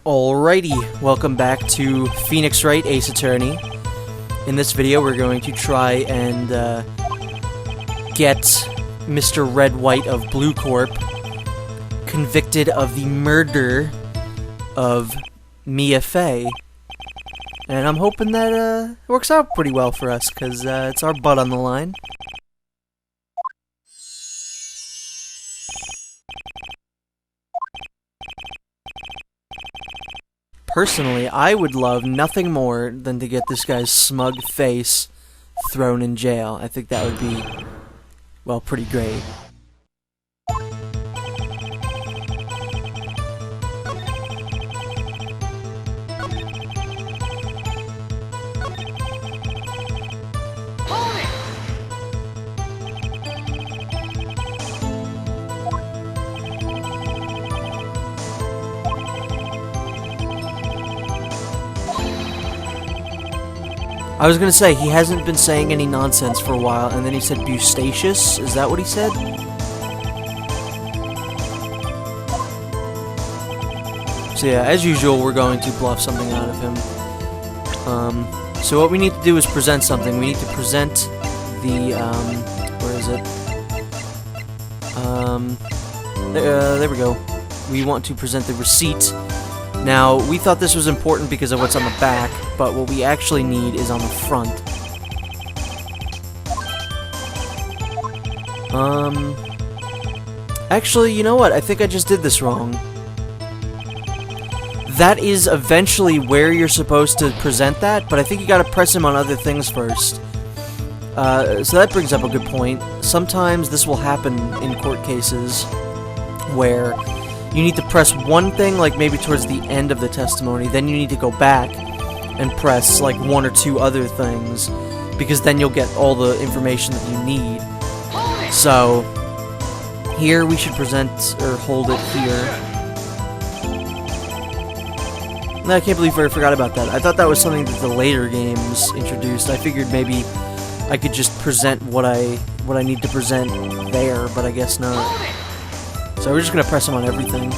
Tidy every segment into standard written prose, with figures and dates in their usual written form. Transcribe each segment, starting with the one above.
Alrighty, welcome back to Phoenix Wright, Ace Attorney. In this video, we're going to try and get Mr. Red White of Blue Corp convicted of the murder of Mia Fey. And I'm hoping that it works out pretty well for us, because it's our butt on the line. Personally, I would love nothing more than to get this guy's smug face thrown in jail. I think that would be, well, pretty great. I was gonna say, he hasn't been saying any nonsense for a while, and then he said Bustacious? Is that what he said? So yeah, as usual, we're going to bluff something out of him. So what we need to do is present something. We need to present the, where is it? There we go. We want to present the receipt. Now, we thought this was important because of what's on the back, but what we actually need is on the front. Actually, you know what? I think I just did this wrong. That is eventually where you're supposed to present that, but I think you gotta press him on other things first. So that brings up a good point. Sometimes this will happen in court cases where you need to press one thing, like maybe towards the end of the testimony, then you need to go back and press like one or two other things, because then you'll get all the information that you need. So, here we should present, or hold it here. No, I can't believe I forgot about that. I thought that was something that the later games introduced. I figured maybe I could just present what I need to present there, but I guess not. So we're just gonna press him on everything.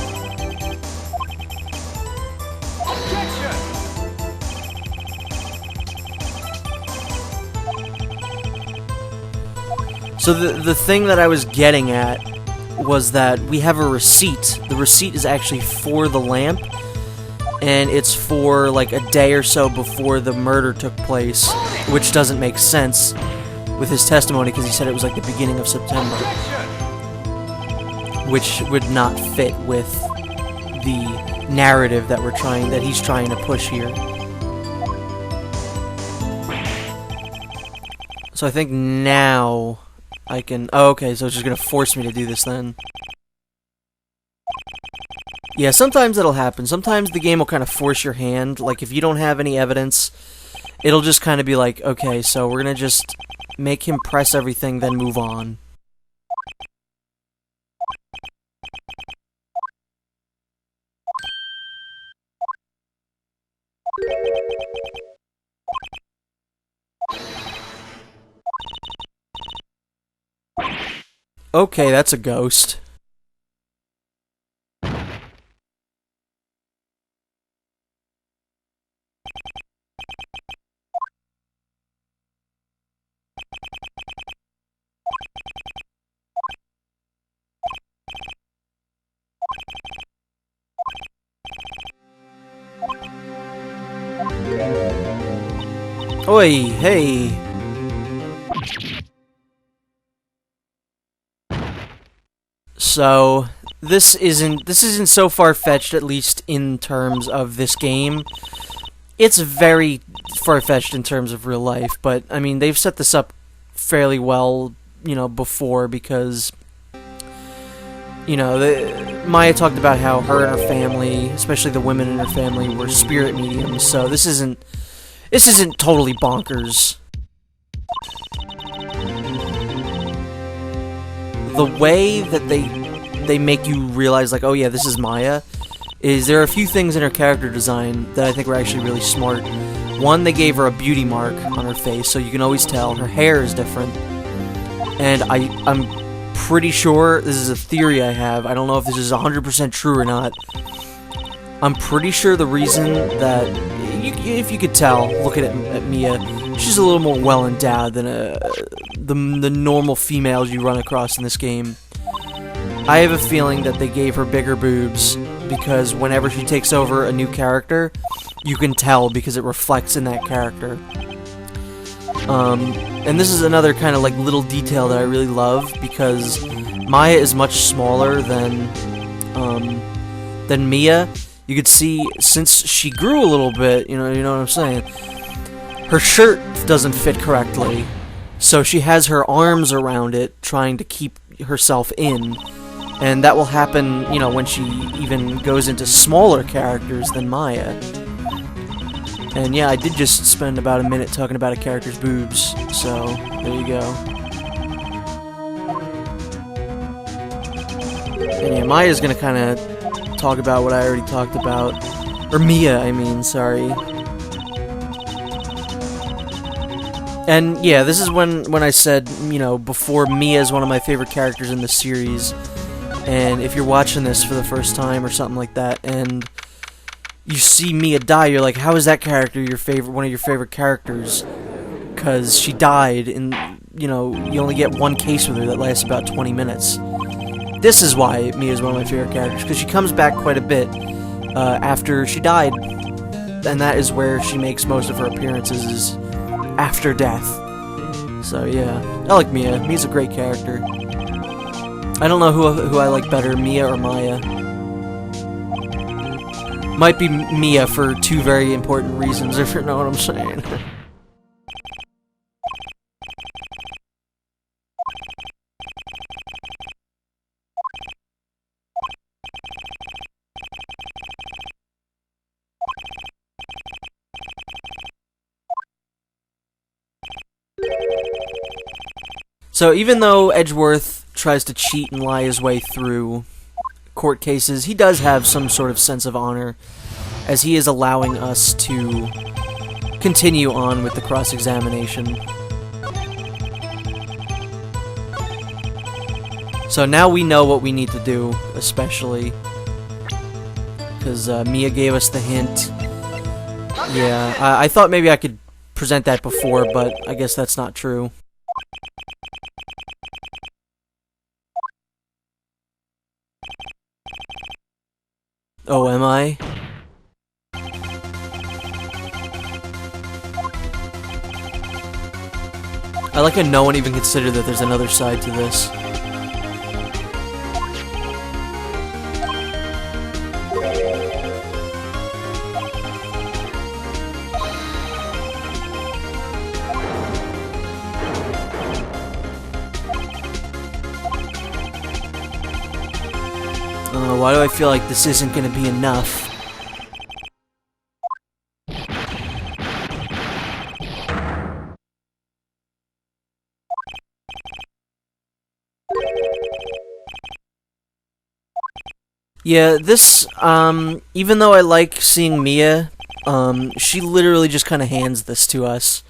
So the thing that I was getting at was that we have a receipt. The receipt is actually for the lamp, and it's for like a day or so before the murder took place, which doesn't make sense with his testimony because he said it was like the beginning of September, which would not fit with the narrative that he's trying to push here. So I think now I can... Oh, okay, so it's just gonna force me to do this then. Yeah, sometimes it'll happen. Sometimes the game will kind of force your hand. Like, if you don't have any evidence, it'll just kind of be like, okay, so we're gonna just make him press everything, then move on. Okay, that's a ghost. Oi, hey. So, this isn't so far-fetched, at least in terms of this game. It's very far-fetched in terms of real life, but, I mean, they've set this up fairly well, you know, before, because, you know, Maya talked about how her and her family, especially the women in her family, were spirit mediums, so this isn't totally bonkers. The way that they make you realize, like, oh yeah, this is Maya, is there are a few things in her character design that I think were actually really smart. One, they gave her a beauty mark on her face, so you can always tell. Her hair is different. And I'm pretty sure, this is a theory I have, I don't know if this is 100% true or not, I'm pretty sure the reason that, if you could tell, looking at Mia, she's a little more well-endowed than the normal females you run across in this game. I have a feeling that they gave her bigger boobs because whenever she takes over a new character, you can tell because it reflects in that character. And this is another kind of like little detail that I really love because Maya is much smaller than Mia. You could see since she grew a little bit, you know what I'm saying. Her shirt doesn't fit correctly, so she has her arms around it, trying to keep herself in. And that will happen, you know, when she even goes into smaller characters than Maya. And yeah, I did just spend about a minute talking about a character's boobs, so there you go. And yeah, Maya's gonna kind of talk about what I already talked about. Or Mia, I mean, sorry. And yeah, this is when I said, you know, before, Mia is one of my favorite characters in the series. And if you're watching this for the first time or something like that, and you see Mia die, you're like, how is that character one of your favorite characters? Because she died, and, you know, you only get one case with her that lasts about 20 minutes. This is why Mia is one of my favorite characters, because she comes back quite a bit after she died. And that is where she makes most of her appearances, is after death. So yeah, I like Mia. Mia's a great character. I don't know who I like better, Mia or Maya. Might be Mia for two very important reasons, if you know what I'm saying. So even though Edgeworth tries to cheat and lie his way through court cases, he does have some sort of sense of honor, as he is allowing us to continue on with the cross-examination. So now we know what we need to do, especially because Mia gave us the hint. Yeah, I thought maybe I could present that before, but I guess that's not true. Oh, am I? I like how no one even considered that there's another side to this. Why do I feel like this isn't gonna be enough? Yeah, this, even though I like seeing Mia, she literally just kind of hands this to us.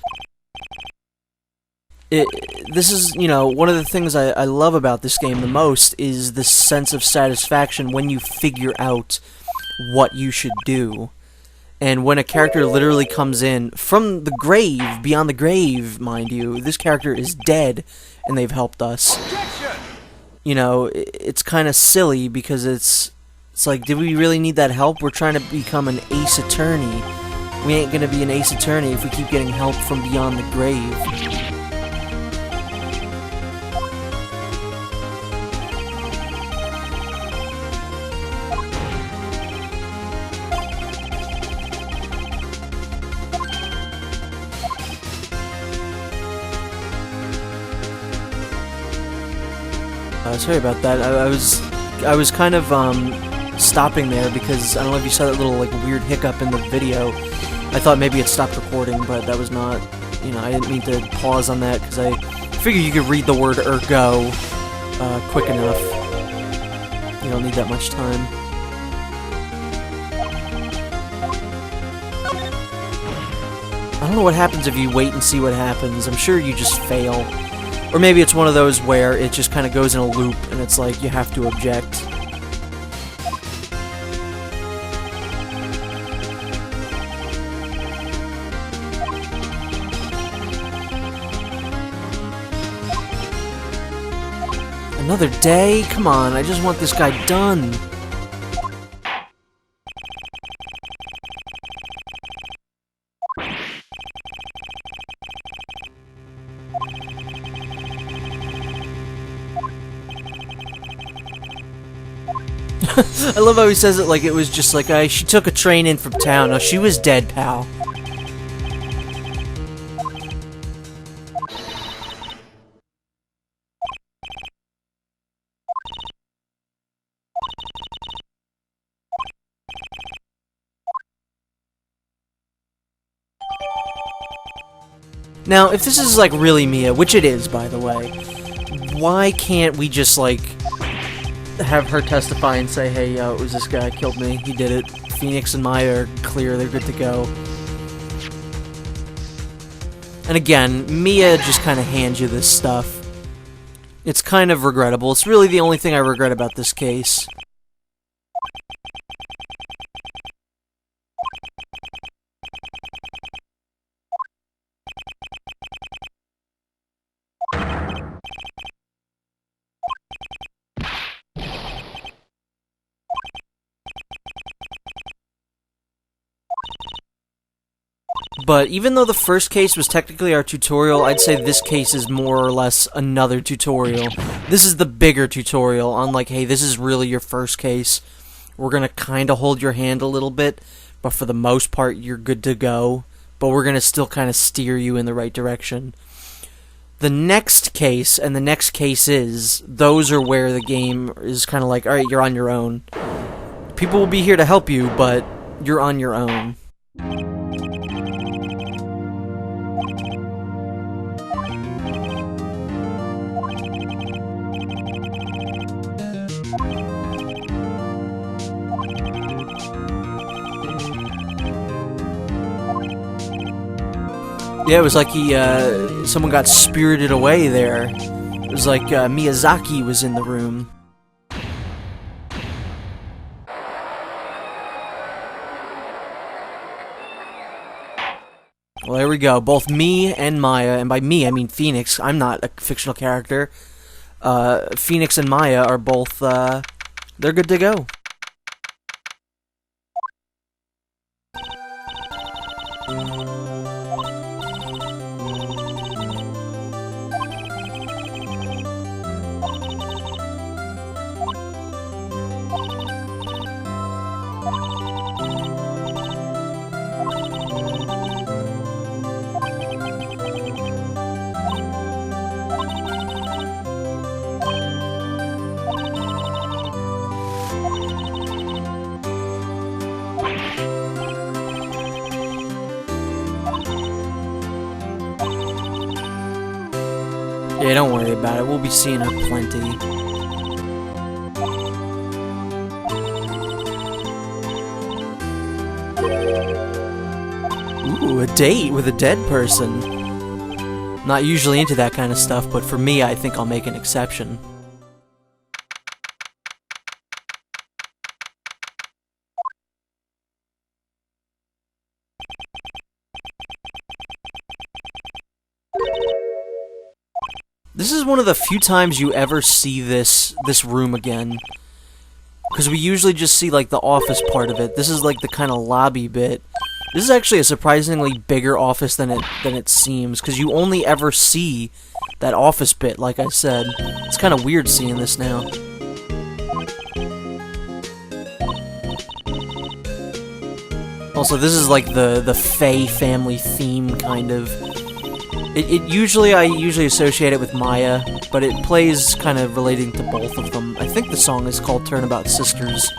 This is, you know, one of the things I love about this game the most is the sense of satisfaction when you figure out what you should do. And when a character literally comes in from the grave, beyond the grave, mind you, this character is dead, and they've helped us. You know, it's kind of silly because it's like, did we really need that help? We're trying to become an ace attorney. We ain't gonna be an ace attorney if we keep getting help from beyond the grave. Sorry about that. I was kind of stopping there because I don't know if you saw that little like weird hiccup in the video. I thought maybe it stopped recording, but that was not. You know, I didn't mean to pause on that because I figured you could read the word ergo quick enough. You don't need that much time. I don't know what happens if you wait and see what happens. I'm sure you just fail. Or maybe it's one of those where it just kind of goes in a loop, and it's like, you have to object. Another day? Come on, I just want this guy done. I love how he says it like it was just like, she took a train in from town. No, she was dead, pal. Now, if this is, like, really Mia, which it is, by the way, why can't we just, like, have her testify and say, hey, it was this guy killed me, he did it, Phoenix and Maya are clear, they're good to go. And again, Mia just kind of hands you this stuff. It's kind of regrettable. It's really the only thing I regret about this case. But even though the first case was technically our tutorial, I'd say this case is more or less another tutorial. This is the bigger tutorial on, like, hey, this is really your first case. We're gonna kind of hold your hand a little bit, but for the most part, you're good to go. But we're gonna still kind of steer you in the right direction. The next case and the next cases, those are where the game is kind of like, alright, you're on your own. People will be here to help you, but you're on your own. Yeah, it was like someone got spirited away there. It was like Miyazaki was in the room. Well, there we go. Both me and Maya, and by me I mean Phoenix. I'm not a fictional character. Phoenix and Maya are both, they're good to go. Yeah, don't worry about it. We'll be seeing her plenty. Ooh, a date with a dead person. Not usually into that kind of stuff, but for me, I think I'll make an exception. This is one of the few times you ever see this room again. Because we usually just see, like, the office part of it. This is, like, the kind of lobby bit. This is actually a surprisingly bigger office than it seems, because you only ever see that office bit, like I said. It's kind of weird seeing this now. Also, this is, like, the Faye family theme, kind of. I usually associate it with Maya, but it plays kind of relating to both of them. I think the song is called Turnabout Sisters,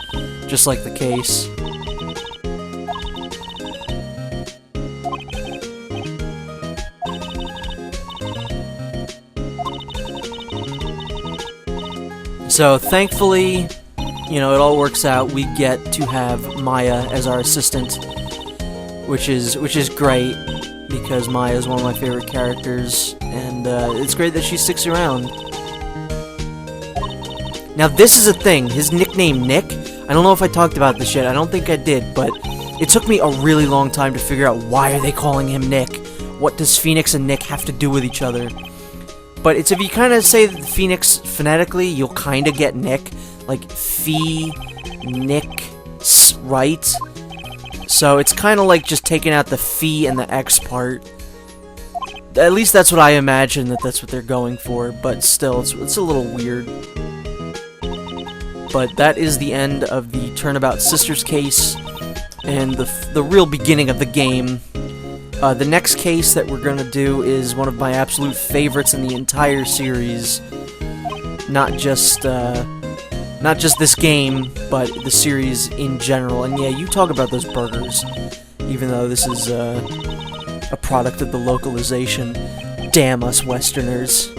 just like the case. So, thankfully, you know, it all works out. We get to have Maya as our assistant, which is great. Because Maya is one of my favorite characters, and it's great that she sticks around. Now this is a thing, his nickname Nick, I don't know if I talked about this yet, I don't think I did, but it took me a really long time to figure out why are they calling him Nick? What does Phoenix and Nick have to do with each other? But it's if you kind of say Phoenix phonetically, you'll kind of get Nick, like Phoenix, right? So it's kind of like just taking out the phi and the X part. At least that's what I imagine that's what they're going for, but still, it's a little weird. But that is the end of the Turnabout Sisters case, and the real beginning of the game. The next case that we're gonna do is one of my absolute favorites in the entire series. Not just this game, but the series in general. And yeah, you talk about those burgers, even though this is a product of the localization. Damn us Westerners.